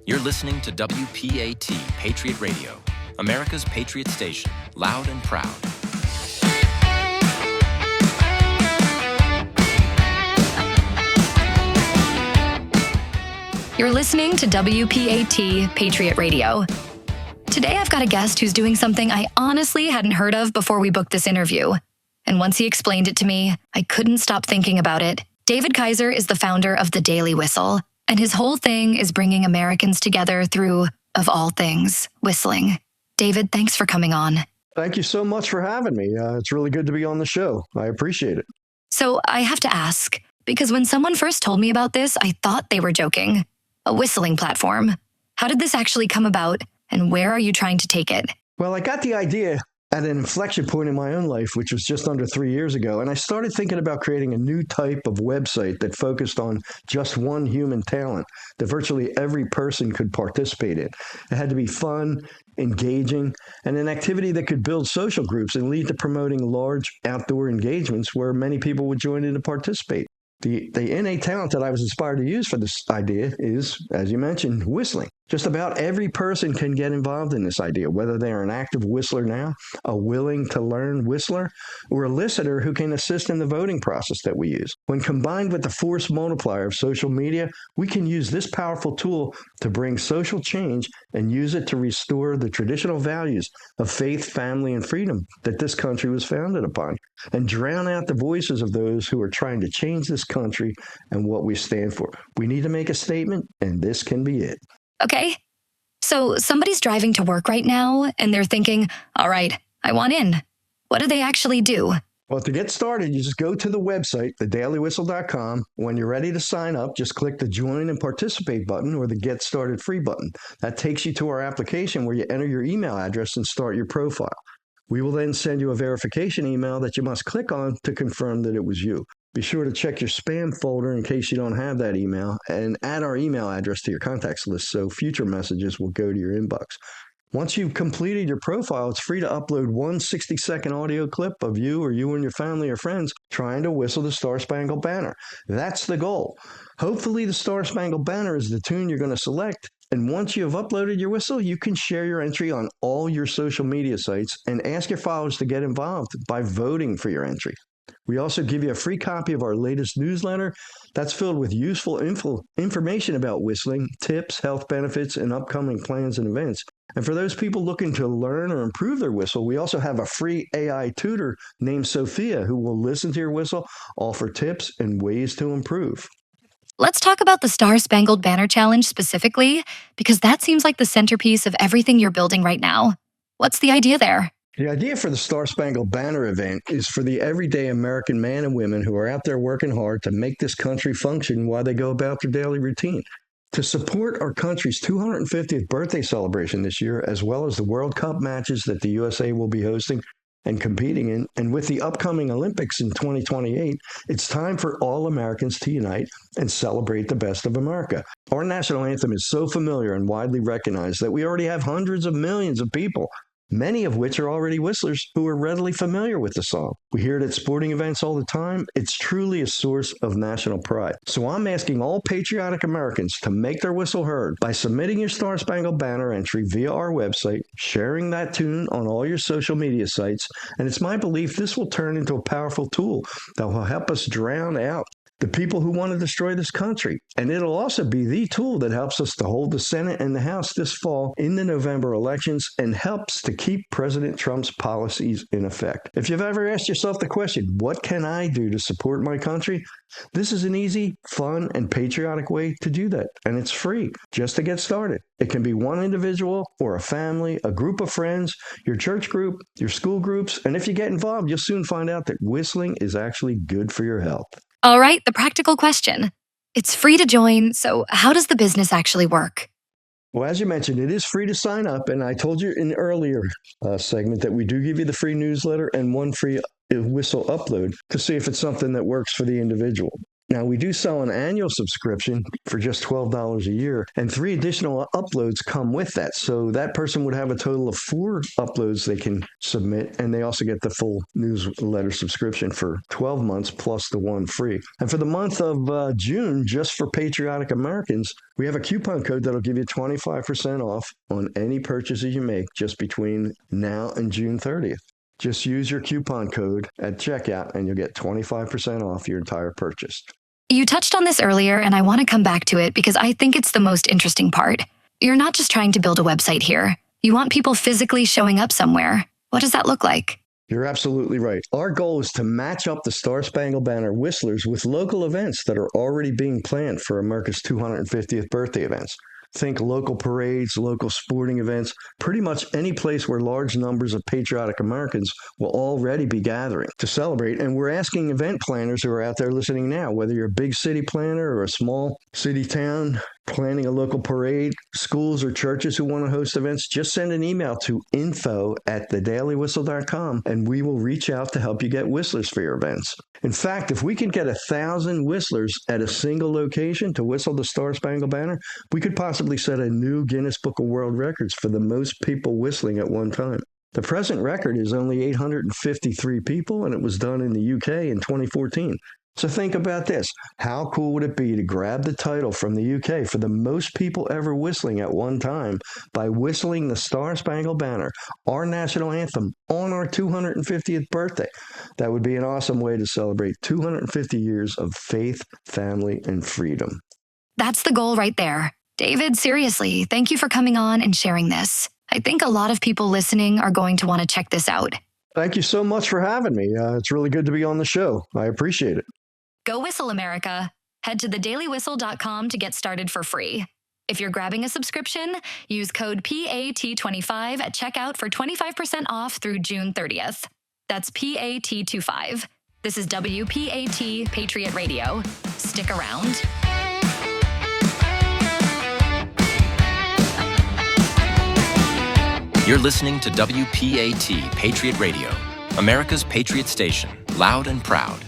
You're listening to WPAT Patriot Radio, America's Patriot station, loud and proud. You're listening to WPAT Patriot Radio. Today I've got a guest who's doing something I honestly hadn't heard of before we booked this interview. And once he explained it to me, I couldn't stop thinking about it. David Kieser is the founder of The Daily Whistle, and his whole thing is bringing Americans together through, of all things, whistling. David, thanks for coming on. Thank you so much for having me. It's really good to be on the show. I appreciate it. So I have to ask, because when someone first told me about this, I thought they were joking. A whistling platform. How did this actually come about, and where are you trying to take it? Well, I got the idea at an inflection point in my own life, which was just under 3 years ago, and I started thinking about creating a new type of website that focused on just one human talent that virtually every person could participate in. It had to be fun, engaging, and an activity that could build social groups and lead to promoting large outdoor engagements where many people would join in to participate. The innate talent that I was inspired to use for this idea is, as you mentioned, whistling. Just about every person can get involved in this idea, whether they are an active whistler now, a willing to learn whistler, or a listener who can assist in the voting process that we use. When combined with the force multiplier of social media, we can use this powerful tool to bring social change and use it to restore the traditional values of faith, family, and freedom that this country was founded upon, and drown out the voices of those who are trying to change this country and what we stand for. We need to make a statement, and this can be it. Okay, so somebody's driving to work right now, and they're thinking, all right, I want in. What do they actually do? Well, to get started, you just go to the website, thedailywhistle.com. When you're ready to sign up, just click the Join and Participate button or the Get Started Free button. That takes you to our application where you enter your email address and start your profile. We will then send you a verification email that you must click on to confirm that it was you. Be sure to check your spam folder in case you don't have that email, and add our email address to your contacts list so future messages will go to your inbox. Once you've completed your profile, it's free to upload one 60-second audio clip of you or you and your family or friends trying to whistle the Star Spangled Banner. That's the goal. Hopefully the Star Spangled Banner is the tune you're going to select. And once you have uploaded your whistle, you can share your entry on all your social media sites and ask your followers to get involved by voting for your entry. We also give you a free copy of our latest newsletter that's filled with useful information about whistling, tips, health benefits, and upcoming plans and events. And for those people looking to learn or improve their whistle, we also have a free AI tutor named Sofia who will listen to your whistle, offer tips and ways to improve. Let's talk about the Star Spangled Banner Challenge specifically, because that seems like the centerpiece of everything you're building right now. What's the idea there? The idea for the Star Spangled Banner event is for the everyday American man and women who are out there working hard to make this country function while they go about their daily routine. To support our country's 250th birthday celebration this year, as well as the World Cup matches that the USA will be hosting and competing in, and with the upcoming Olympics in 2028, it's time for all Americans to unite and celebrate the best of America. Our national anthem is so familiar and widely recognized that we already have hundreds of millions of people, many of which are already whistlers who are readily familiar with the song. We hear it at sporting events all the time. It's truly a source of national pride. So I'm asking all patriotic Americans to make their whistle heard by submitting your Star Spangled Banner entry via our website, sharing that tune on all your social media sites, and it's my belief this will turn into a powerful tool that will help us drown out the people who want to destroy this country. And it'll also be the tool that helps us to hold the Senate and the House this fall in the November elections and helps to keep President Trump's policies in effect. If you've ever asked yourself the question, what can I do to support my country? This is an easy, fun, and patriotic way to do that. And it's free just to get started. It can be one individual or a family, a group of friends, your church group, your school groups. And if you get involved, you'll soon find out that whistling is actually good for your health. All right, the practical question. It's free to join, so how does the business actually work? Well, as you mentioned, it is free to sign up, and I told you in the earlier segment that we do give you the free newsletter and one free whistle upload to see if it's something that works for the individual. Now, we do sell an annual subscription for just $12 a year, and 3 additional uploads come with that. So that person would have a total of 4 uploads they can submit, and they also get the full newsletter subscription for 12 months plus the one free. And for the month of June, just for patriotic Americans, we have a coupon code that'll give you 25% off on any purchases you make just between now and June 30th. Just use your coupon code at checkout and you'll get 25% off your entire purchase. You touched on this earlier, and I want to come back to it because I think it's the most interesting part. You're not just trying to build a website here. You want people physically showing up somewhere. What does that look like? You're absolutely right. Our goal is to match up the Star Spangled Banner whistlers with local events that are already being planned for America's 250th birthday events. Think local parades, local sporting events, pretty much any place where large numbers of patriotic Americans will already be gathering to celebrate. And we're asking event planners who are out there listening now, whether you're a big city planner or a small city town planning a local parade, schools or churches who want to host events, just send an email to info@thedailywhistle.com and we will reach out to help you get whistlers for your events. In fact, if we could get 1,000 whistlers at a single location to whistle the Star Spangled Banner, we could possibly set a new Guinness Book of World Records for the most people whistling at one time. The present record is only 853 people, and it was done in the UK in 2014. So think about this. How cool would it be to grab the title from the UK for the most people ever whistling at one time by whistling the Star Spangled Banner, our national anthem, on our 250th birthday? That would be an awesome way to celebrate 250 years of faith, family, and freedom. That's the goal right there. David, seriously, thank you for coming on and sharing this. I think a lot of people listening are going to want to check this out. Thank you so much for having me. It's really good to be on the show. I appreciate it. Go Whistle, America. Head to thedailywhistle.com to get started for free. If you're grabbing a subscription, use code PAT25 at checkout for 25% off through June 30th. That's PAT25. This is WPAT Patriot Radio. Stick around. You're listening to WPAT Patriot Radio, America's Patriot station, loud and proud.